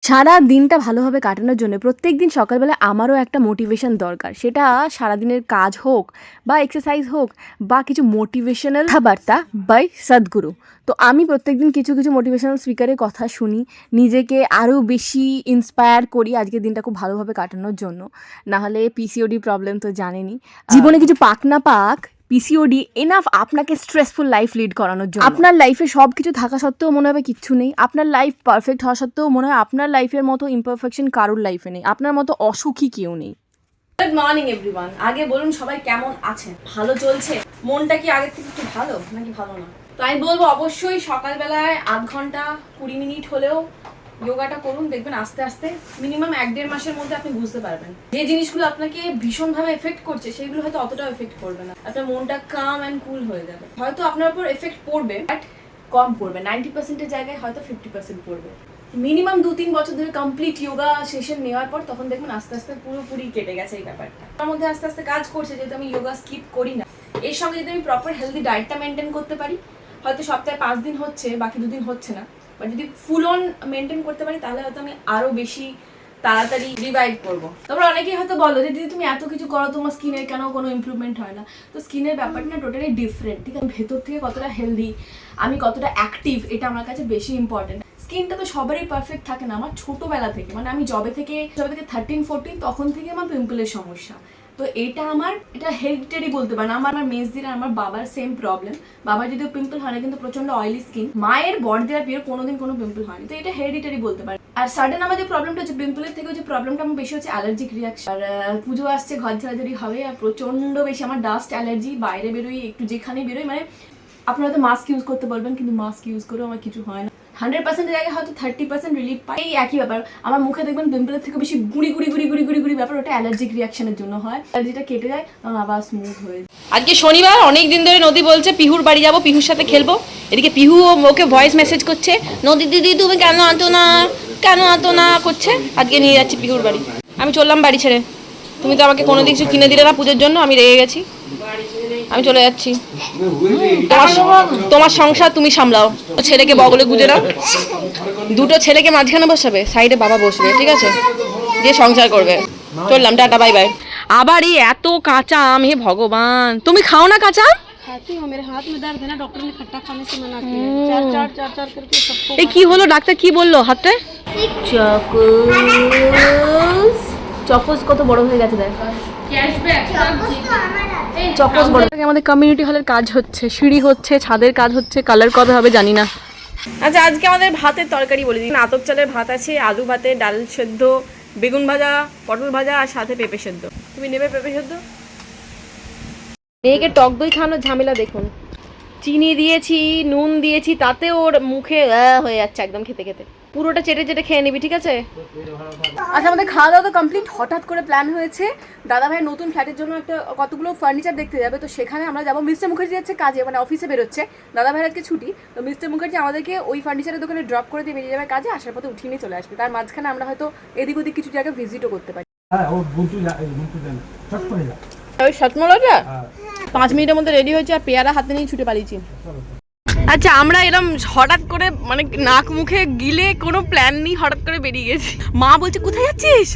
সারা দিনটা ভালোভাবে কাটানোর জন্য প্রত্যেকদিন সকালবেলা আমারও একটা মোটিভেশন দরকার। সেটা সারাদিনের কাজ হোক বা এক্সারসাইজ হোক বা কিছু মোটিভেশনাল কথাবার্তা বাই সদ্গুরু। তো আমি প্রত্যেকদিন কিছু মোটিভেশনাল স্পিকারের কথা শুনি, নিজেকে আরও বেশি ইন্সপায়ার করি আজকের দিনটা খুব ভালোভাবে কাটানোর জন্য। নাহলে পিসিওডি প্রবলেম তো জানেনই। জীবনে কিছু পাক না পাক, পিসিওডি এনাফ আপনাকে স্ট্রেসফুল লাইফ লিড করানোর জন্য। আপনার লাইফে সব কিছু থাকা সত্ত্বেও মনে হবে কিচ্ছু নেই, আপনার লাইফ পারফেক্ট হওয়া সত্ত্বেও মনে হয় আপনার লাইফের মতো ইমপারফেকশন কারোর লাইফে নেই, আপনার মতো অসুখী কেউ নেই। Good morning everyone. আগে বলুন সবাই কেমন আছেন? ভালো চলছে? মনটা কি আগের থেকে একটু ভালো নাকি ভালো না? তো আমি বলবো অবশ্যই সকালবেলায় 8 ঘন্টা 20 মিনিট হলেও যোগাটা করুন, দেখবেন আস্তে আস্তে মিনিমাম 1-1.5 মাসের মধ্যে আপনি বুঝতে পারবেন যে জিনিসগুলো আপনাকে ভীষণভাবে এফেক্ট করছে সেগুলো হয়তো অতটাও এফেক্ট করবে না, আপনার মনটা কাম অ্যান্ড কুল হয়ে যাবে। হয়তো আপনার উপর এফেক্ট পড়বে বাট কম পড়বে, 90%-এর জায়গায় হয়তো 50% পড়বে। মিনিমাম 2-3 বছর ধরে কমপ্লিট যোগা সেশন নেওয়ার পর তখন দেখবেন আস্তে আস্তে পুরোপুরি কেটে গেছে এই ব্যাপারটা। তার মধ্যে আস্তে আস্তে কাজ করছে, যেহেতু আমি যোগা স্কিপ করি না, এর সঙ্গে যদি আমি প্রপার হেলদি ডায়েটটা মেনটেন করতে পারি, হয়তো সপ্তাহে 5 দিন হচ্ছে, বাকি 2 দিন হচ্ছে না, বাট যদি ফুল অন মেনটেন করতে পারি তাহলে হয়তো আমি আরো বেশি তাড়াতাড়ি রিভাইভ করবো। তোমরা অনেকেই হয়তো বলো যে দিদি তুমি এত কিছু করো, তোমার স্কিনের কেন কোনো ইমপ্রুভমেন্ট হয় না? তো স্কিনের ব্যাপারটা টোটালি ডিফারেন্ট, ঠিক আছে? ভেতর থেকে কতটা হেলদি, আমি কতটা অ্যাক্টিভ, এটা আমার কাছে বেশি ইম্পর্টেন্ট। স্কিনটা তো সবারই পারফেক্ট থাকে না। আমার ছোটোবেলা থেকে, মানে আমি যবে থেকে 13-14 তখন থেকে আমার পিম্পলের সমস্যা। তো এটা হেরিডিটারি বলতে পারেন। আমার মেজদির আর আমার বাবার সেম প্রবলেম। বাবার যদিও পিম্পল হয় না, কিন্তু প্রচন্ড অয়েলি স্কিন। মায়ের বড়দিরা বিয়ের কোনোদিন কোনো পিম্পল হয়নি, তো এটা হেরিডিটারি বলতে পারে। আর সাডেন আমার যে প্রবলেমটা হচ্ছে পিম্পলের থেকে, যে প্রবলেমটা আমার বেশি হচ্ছে অ্যালার্জিক রিয়াকশন। আর পুজো আসছে, ঘর ঝাড়াঝাড়ি হবে, আর প্রচন্ড বেশি আমার ডাস্ট অ্যালার্জি। বাইরে বেরোই, একটু যেখানে বেরোই, মানে আপনারা হয়তো মাস্ক ইউজ করতে বলবেন, কিন্তু মাস্ক ইউজ করেও আমার কিছু হয় না। 100% জায়গায় হয়তো 30% রিলিফ পাই। এই একই ব্যাপার, আমার মুখে দেখবেন পিম্পলের থেকে বেশি গুড়ি ব্যাপার, ওটা অ্যালার্জিক রিয়াকশনের জন্য হয়। অ্যালার্জিটা কেটে যায় তখন আবার স্মুথ হয়ে যায়। আজকে শনিবার, অনেক দিন ধরে নদী বলছে পিহুর বাড়ি যাবো, পিহুর সাথে খেলবো। এদিকে পিহু ওকে ভয়েস মেসেজ করছে, নদী দিদি তুমি কেন আতো না করছে। আজকে নিয়ে যাচ্ছি পিহুর বাড়ি। আমি চললাম বাড়ি ছেড়ে। তুমি তো আমাকে কোনো কিছু কিনে দিলে না পুজোর জন্য, আমি রেগে গেছি, আমি চলে যাচ্ছি। তোমার সংসার তুমি সামলাও, ছেলেকে বগলে গুজে দাও। দুটো ছেলেকে মাঝখানে বসাবে, সাইডে বাবা বসবে, ঠিক আছে? দিয়ে সংসার করবে। চললাম, টাটা, বাই বাই। আবার এই এত কাঁচা আম, হে ভগবান, তুমি খাও না কাঁচা আম? खाती हूँ, मेरे हाथ में दर्द है ना, डॉक्टर ने खट्टा खाने से मना किया है। चार करके सबको। এই কি হলো, ডাক্তার কি বললো হাতে? চকোস কত বড় হয়ে গেছে দেখ। চকোস বড়। আমাদের কমিউনিটি হলের কাজ হচ্ছে, সিঁড়ি হচ্ছে, ছাদের কাজ হচ্ছে, কালার কবে হবে জানি না। আচ্ছা, আজকে আমাদের ভাতের তরকারি বলে দিই। আতপ চালের ভাত আছে, আলু ভাতে, ডাল সেদ্ধ, বেগুন ভাজা, পটল ভাজা, আর সাথে পেঁপে সেদ্ধ। তুমি নেবে পেঁপে সেদ্ধ? মেয়েকে টক দই খাওয়ানোর ঝামেলা দেখুন। চিনি দিয়েছি, নুন দিয়েছি, তাতে ওর মুখে হয়ে যাচ্ছে একদম খেতে খেতে। পুরোটা চেটে খেয়ে নিবি, ঠিক আছে? আচ্ছা, আমাদের খাওয়া দাওয়া তো কমপ্লিট। হঠাৎ করে প্ল্যান হয়েছে দাদা ভাইয়ের নতুন ফ্ল্যাটের জন্য একটা কতগুলো ফার্নিচার দেখতে যাবে, তো সেখানে আমরা যাবো। মিস্টার মুখার্জি যাচ্ছে কাজে, মানে অফিসে বেরোচ্ছে, দাদা ভাইয়ের আজকে ছুটি। তো মিস্টার মুখার্জি আমাদেরকে ওই ফার্নিচারের দোকানে ড্রপ করে দিয়ে বেরিয়ে যাবে কাজে, আসার পথে উঠিয়ে নিয়ে চলে আসবে। তার মাঝখানে আমরা হয়তো এদিক ওদিক কিছু জায়গায় ভিজিটও করতে পারি। ওই সতমলাটা 5 মিনিটের মধ্যে রেডি হয়েছে, আর পেয়ারা হাতে নিয়ে ছুটে পালিয়েছি। আচ্ছা, আমরা এরকম হঠাৎ করে, মানে নাক মুখে গিলে কোনো প্ল্যান নেই, হঠাৎ করে বেরিয়ে গেছি। মা বলছে কোথায় যাচ্ছিস?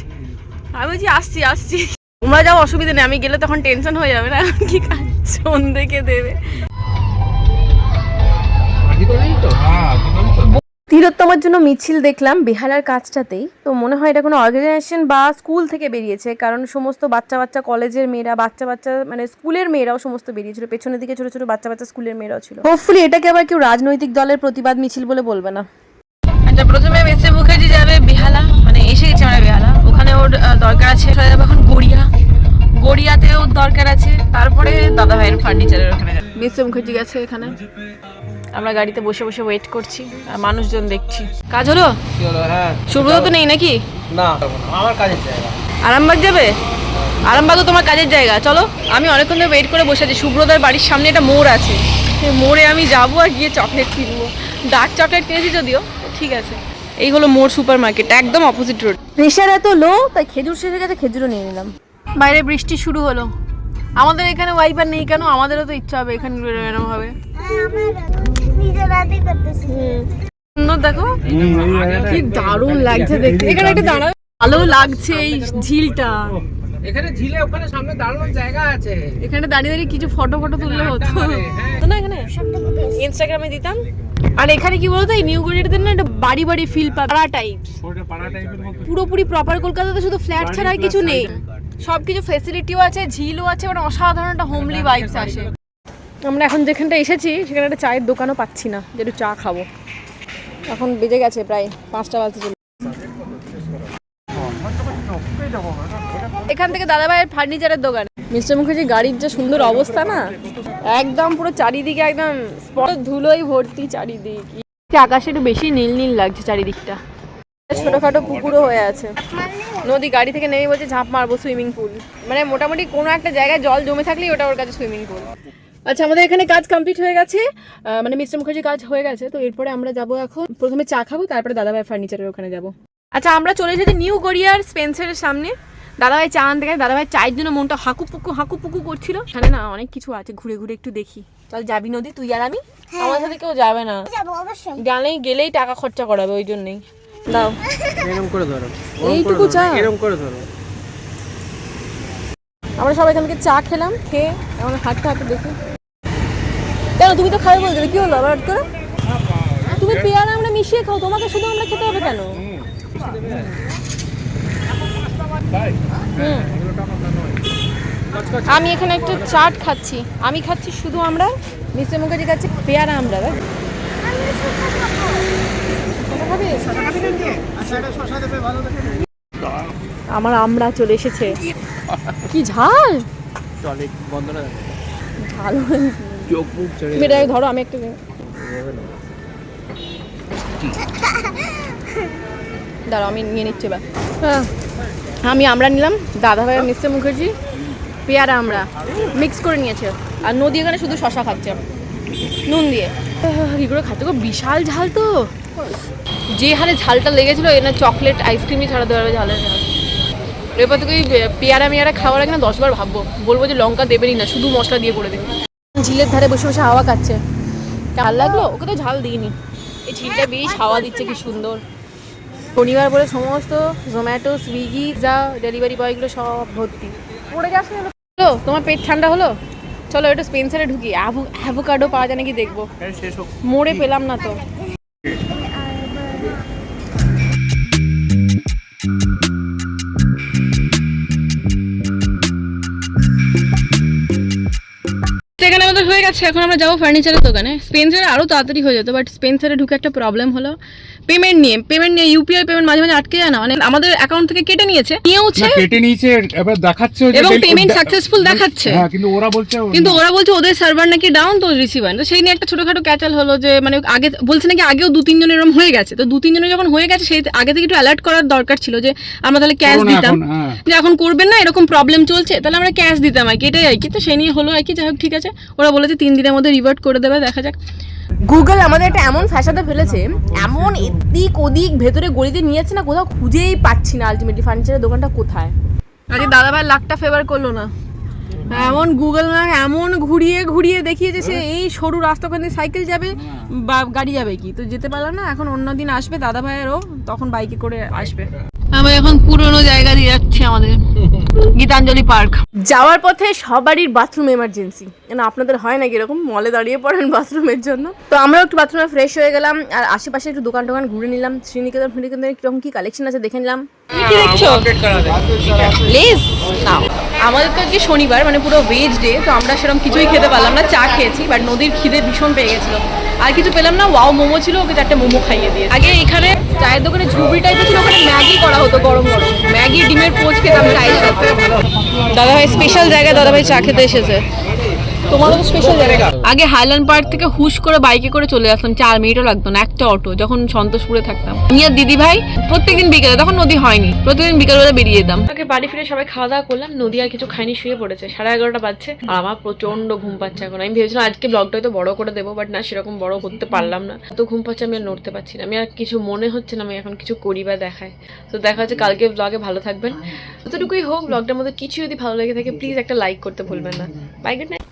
আমি বলছি আসছি। তোমরা যাও, অসুবিধা নেই, আমি গেলে তখন টেনশন হয়ে যাবে না, কি কাজ দেখে দেবে। তিলোত্তমার জন্য মিছিল দেখলাম বেহালার কাজটাতেই। তো মনে হয় এটা কোনো অর্গানাইজেশন বা স্কুল থেকে বেরিয়েছে, কারণ সমস্ত বাচ্চা কলেজের মেয়েরা, বাচ্চা মানে স্কুলের মেয়েরাও সমস্ত বেরিয়েছিল। পেছনের দিকে ছোট ছোট বাচ্চা স্কুলের মেয়েরাও ছিল। হোপফুলি এটাকে আবার কেউ রাজনৈতিক দলের প্রতিবাদ মিছিল বলে বলবে না। আচ্ছা, প্রথমে মিস্টার মুখার্জি যাবে বেহালা, মানে এসে গেছে আমরা বেহালা, ওখানে ওর দরকার আছে। এখন গড়িয়াতেও দরকার আছে। তারপরে দাদা ভাইয়ের ফার্নিচারের ওখানে যাবে। মিস্টার মুখার্জি গেছে এখানে, আমরা গাড়িতে বসে ওয়েট করছি আর মানুষজন দেখছি। কাজ হলো? হ্যাঁ, সুব্রত তো নেই নাকি? না, আমার কাজের জায়গা। আরামবাগ যাবে? আরামবাগও তোমার কাজের জায়গা, চলো। আমি অনেকক্ষণ ধরে ওয়েট করে বসে আছি। সুব্রতার বাড়ির সামনে একটা মোড় আছে, সেই মোড়ে আমি যাবো আর গিয়ে চকলেট কিনবো। ডার্ক চকলেট কিনেছি যদিও, ঠিক আছে। এই হলো মোড় সুপার মার্কেট, একদম অপোজিট রোড। প্রেশার এত লো, তাই খেজুর শেষ হয়ে গেছে, খেজুরও নিয়ে নিলাম। বাইরে বৃষ্টি শুরু হলো। আমাদের এখানে ওয়াইপার নেই কেন? আমাদেরও তো ইচ্ছা হবে এখানে এরকম হবে। সুন্দর দেখো, কি দারুণ লাগছে দেখতে। এখানে একটা দাঁড়াও, ভালো লাগছে এই ঝিলটা। এখানে ঝিলে ওখানে সামনে দাঁড়ানোর জায়গা আছে। এখানে দাঁড়িয়ে দাঁড়িয়ে কিছু ফটো তুললে হতো তো না, এখানে ইনস্টাগ্রামে দিতাম। আর এখানে কি বলতো, এই নিউ গড়িয়াতে না একটা বাড়ি বাড়ি ফিল পাড়া টাইপ, পুরোপুরি প্রপার কলকাতাতে শুধু ফ্ল্যাট ছাড়া আর কিছু নেই। সবকিছু ফেসিলিটিও আছে, ঝিলও আছে, মানে অসাধারণ একটা হোমলি ভাইবস আসে। আমরা এখন যেখানটা এসেছি সেখানে একটা চায়ের দোকানও পাচ্ছি না যে একটু চা খাবো। এখন বেজে গেছে প্রায় 5টা বাজতে চলে। এখান থেকে দাদাভাইয়ের ফার্নিচারের দোকান। মিস্টার মুখার্জি গাড়ির যে সুন্দর অবস্থা না, একদম পুরো চারিদিকে একদম স্পট ধুলোই ভর্তি চারিদিক। আকাশে একটু বেশি নীল নীল লাগছে চারিদিকটা, ছোটখাটো পুকুরও হয়ে আছে। নদী গাড়ি থেকে নেমে বলছে ঝাঁপ মারবো সুইমিং পুল, মানে মোটামুটি কোনো একটা জায়গায় জল জমে থাকলেই ওটা ওর কাছে সুইমিং পুল। আচ্ছা, আমাদের এখানে কাজ কমপ্লিট হয়ে গেছে, মানে মিস্টার মুখার্জি কাজ হয়ে গেছে। তো এরপরে আমরা যাব, এখন প্রথমে চা খাবো, তারপরে দাদাভাই ফার্নিচারের ওখানে যাব। আচ্ছা, আমরা চলে এসেছি নিউ গড়িয়ার স্পেন্সারের সামনে। দাদাভাই চা আনতে গেছে, দাদাভাই চায়ের জন্য মনটা হাকুপুকু করছিল। এখানে না অনেক কিছু আছে, ঘুরে ঘুরে একটু দেখি। চল যাবি নদী, তুই আর আমি? আমার সাথে কেউ যাবে না, গেলেই টাকা খরচা করাবে, ওই জন্যই। দাও এরকম করে ধরো, এইটুকু চা, এরকম করে ধরো। আমরা সবাই এখান থেকে চা খেলাম, খেয়ে এখন হাঁটতে দেখি। কেন তুমি তো খাবে বলছিলে, কি হলো আবার করে? তুমি পেয়ারা আমরা মিশিয়ে খাও, তোমাকে শুধু আমরা খেতে হবে কেন? আমি এখানে একটা চাট খাচ্ছি, আমি খাচ্ছি শুধু আমরা, মিস্টার মুখার্জি খাচ্ছি পেয়ারা আমরা। আমার আমরা চলে এসেছে। কি ঝাল, ঝাল মেয়েটা ধরো, আমি একটু দাঁড়াও, আমি নিয়ে নিচ্ছি। বা আমরা নিলাম, দাদাভাই আর মিস্টার মুখার্জি পেয়ারা আমরা মিক্স করে নিয়েছে। আর নদী এখানে শুধু শশা খাচ্ছে নুন দিয়ে। এগুলো খাচ্ছে খুব বিশাল ঝাল, তো যে হারে ঝালটা লেগেছিলো এখানে চকলেট আইসক্রিমই ছাড়াতে পারবে ঝালের ঝাল। এরপর থেকে পেয়ারা খাওয়ার আগে না 10 বার ভাববো, বলবো যে লঙ্কা দেবেনই না, শুধু মশলা দিয়ে করে দেবে। ঝিলের ধারে বসে বসে হাওয়া খাচ্ছে, ভাল লাগলো। ওকে তো ঝাল দিইনি, এই ঝিলটা বেশ হাওয়া দিচ্ছে, কি সুন্দর। শনিবার বলে সমস্ত জোম্যাটো, সুইগি, যা ডেলিভারি বয়গুলো সব ভর্তি। পড়ে যাস না, তোমার পেট ঠান্ডা হলো? চলো একটু স্পেন্সারে ঢুকি, অ্যাভোকাডো পাওয়া যায় নাকি দেখবো। মোড়ে পেলাম না তো। এখানে আমাদের হয়ে গেছে, এখন আমরা যাবো ফার্নিচারের দোকানে। স্পেন্সারে আরও তাড়াতাড়ি হয়ে যেত, বাট স্পেন্সারে ঢুকে একটা প্রবলেম হলো, পেমেন্ট নিয়ে ইউপিআই পেমেন্ট মাঝে মাঝে আটকে যায় না, মানে আমাদের অ্যাকাউন্ট থেকে কেটে নিয়েছে এবার দেখাচ্ছে এবং পেমেন্ট সাকসেসফুল দেখাচ্ছে, কিন্তু ওরা বলছে ওদের সার্ভার নাকি ডাউন, তো রিসিভ হয় না। তো সেই নিয়ে একটা ছোটখাটো ক্যাচাল হলো, যে মানে আগে বলছে নাকি আগেও 2-3 জনের এরকম হয়ে গেছে। তো 2-3 জনের যখন হয়ে গেছে, সেই আগে থেকে একটু অ্যালার্ট করার দরকার ছিল, যে আমরা তাহলে ক্যাশ দিতাম, যে এখন করবেন না, এরকম প্রবলেম চলছে, তাহলে আমরা ক্যাশ দিতাম আর কি, এটাই আর কি। তো সেই নিয়ে হলো আর কি। যাই হোক, ঠিক আছে, ওরা বলেছে 3 দিনের মধ্যে রিভার্ট করে দেবে, দেখা যাক। গুগল আমাদের একটা এমন ফ্যাসাদে ফেলেছে, এমন এদিক ওদিক ভেতরে গলিতে নিয়েছে না, কোথাও খুঁজেই পাচ্ছি না আলটিমেটলি ফার্নিচারের দোকানটা কোথায়। আজকে দাদাভাই লাখটা ফেভার করলো না, এমন গুগল ম্যাপ এমন ঘুরিয়ে দেখিয়েছে, সে এই সরু রাস্তা ওখানে সাইকেল যাবে বা গাড়ি যাবে, কি তো যেতে পারলাম না। এখন অন্যদিন আসবে দাদাভাইয়েরও, তখন বাইকে করে আসবে। আমরা এখন পুরনো জায়গা দিয়ে যাচ্ছি, আমাদের গীতাঞ্জলি পার্ক যাওয়ার পথে সবারই বাথরুম এমার্জেন্সি, না আপনাদের হয় নাকি এরকম মলে দাঁড়িয়ে পড়েন বাথরুমের জন্য? তো আমরাও একটু বাথরুমে ফ্রেশ হয়ে গেলাম, আর আশেপাশে একটু দোকান ঘুরে নিলাম। শ্রীনিকেতনের কিরকম কি কালেকশন আছে দেখে নিলাম। কি দেখছো? প্লিজ নাও। আমাদের তো আজকে শনিবার, মানে পুরো ভেজ ডে, তো আমরা সেরকম কিছুই খেতে পারলাম না, চা খেয়েছি, বাট নদীর খিদে ভীষণ পেয়ে গেছিলো, আর কিছু পেলাম না। ওয়াও মোমো ছিল, ওকে 4টে মোমো খাইয়ে দিয়ে। আগে এখানে চায়ের দোকানে ঝুবড়ি টাইপের ছিল, ওখানে ম্যাগি করা হতো গরম ম্যাগি, ডিমের পোচ খেতাম চায়ের সাথে। দাদাভাই স্পেশাল জায়গায় দাদাভাই চা খেতে এসেছে। তোমারও তো স্পেশাল জায়গা। আগে হাইল্যান্ড পার্ক থেকে হুশ করে বাইকে করে চলে আসতাম, 4 মিনিটও লাগতো না, একটা অটো, যখন সন্তোষপুরে থাকতাম। নিয়ে দিদি ভাই প্রত্যেকদিন বিকেলে, তখন নদী হয়নি, প্রতিদিন বিকেলবেলা বেরিয়ে যেতাম। আগে বাড়ি ফিরে সবাই খাওয়া দাওয়া করলাম, নদী আর কিছু খাইনি, শুয়ে পড়েছে। 11:30 বাজছে, আর আমার প্রচন্ড ঘুম পাচ্ছে এখন। আমি ভেবেছিলাম আজকে ব্লগটা হয়তো বড় করে দেবো, বাট না, সেরকম বড় করতে পারলাম না, এত ঘুম পাচ্ছে আমি আর নড়তে পারছি না। আমি আর কিছু মনে হচ্ছে না আমি এখন কিছু করি বা দেখাই। তো দেখা হচ্ছে কালকে ব্লগে। ভালো থাকবেন, যতটুকুই হোক ব্লগটার মধ্যে কিছু যদি ভালো লেগে থাকে প্লিজ একটা লাইক করতে ভুলবেন না। Bye, good night.